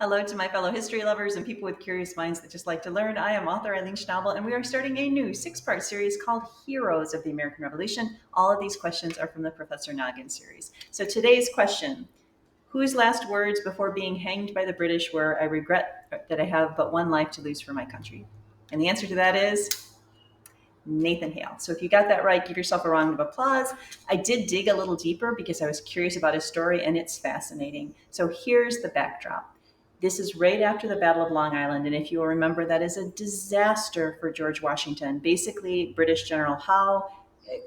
Hello to my fellow history lovers and people with curious minds that just like to learn. I am author Eileen Schnabel, and we are starting a new 6-part series called Heroes of the American Revolution. All of these questions are from the Professor Noggin series. So today's question: whose last words before being hanged by the British were, "I regret that I have but one life to lose for my country"? And the answer to that is Nathan Hale. So if you got that right, give yourself a round of applause. I did dig a little deeper because I was curious about his story, and it's fascinating. So here's the backdrop. This is right after the Battle of Long Island, and if you will remember, that is a disaster for George Washington. Basically, British General Howe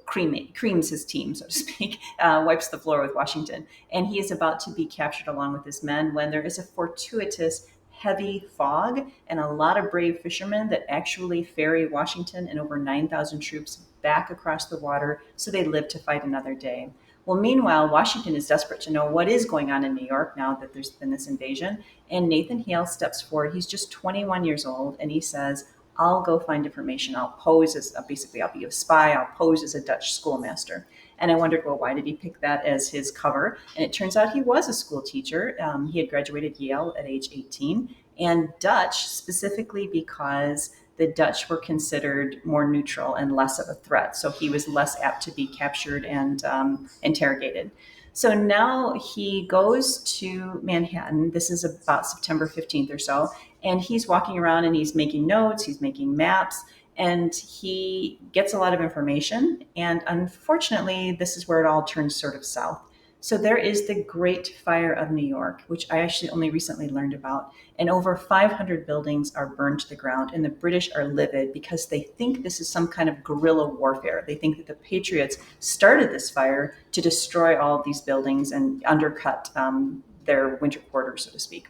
creams his team, so to speak, wipes the floor with Washington, and he is about to be captured along with his men when there is a fortuitous heavy fog and a lot of brave fishermen that actually ferry Washington and over 9,000 troops back across the water so they live to fight another day. Well, meanwhile, Washington is desperate to know what is going on in New York now that there's been this invasion. And Nathan Hale steps forward. He's just 21 years old, and he says, "I'll go find information. I'll pose as basically, I'll be a spy. I'll pose as a Dutch schoolmaster." And I wondered, well, why did he pick that as his cover? And it turns out he was a school teacher. He had graduated Yale at age 18, and Dutch specifically because the Dutch were considered more neutral and less of a threat. So he was less apt to be captured and interrogated. So now he goes to Manhattan. This is about September 15th or so. And he's walking around and he's making notes, he's making maps, and he gets a lot of information. And unfortunately, this is where it all turns sort of south. So there is the Great Fire of New York, which I actually only recently learned about. And over 500 buildings are burned to the ground. And the British are livid because they think this is some kind of guerrilla warfare. They think that the Patriots started this fire to destroy all of these buildings and undercut their winter quarters, so to speak.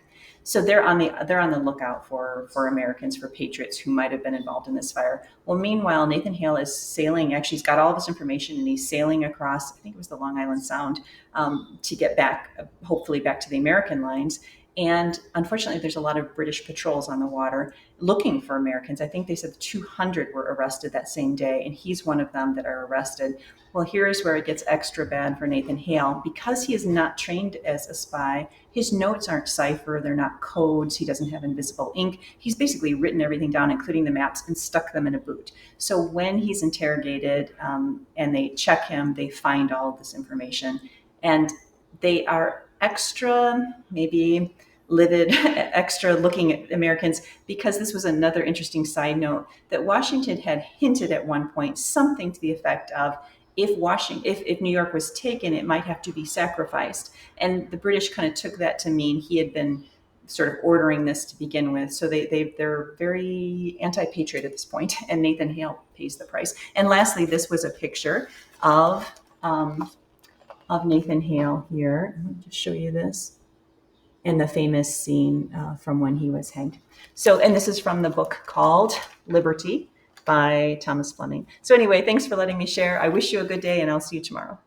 So they're on the lookout for Americans, for patriots who might have been involved in this fire. Well, meanwhile, Nathan Hale is sailing. Actually, he's got all this information, and he's sailing across, I think it was the Long Island Sound, to get back, hopefully back to the American lines. And unfortunately, there's a lot of British patrols on the water looking for Americans. I think they said 200 were arrested that same day, and he's one of them that are arrested. Well, here's where it gets extra bad for Nathan Hale. Because he is not trained as a spy, his notes aren't cipher, they're not codes, he doesn't have invisible ink. He's basically written everything down, including the maps, and stuck them in a boot. So when he's interrogated and they check him, they find all of this information. And they are extra, maybe livid, extra looking at Americans, because this was another interesting side note that Washington had hinted at one point something to the effect of, if New York was taken, it might have to be sacrificed. And the British kind of took that to mean he had been sort of ordering this to begin with. So they're very anti-patriot at this point, and Nathan Hale pays the price. And lastly, this was a picture of Nathan Hale here. Let me just show you this. And the famous scene from when he was hanged. So, and this is from the book called Liberty by Thomas Fleming. So anyway, thanks for letting me share. I wish you a good day, and I'll see you tomorrow.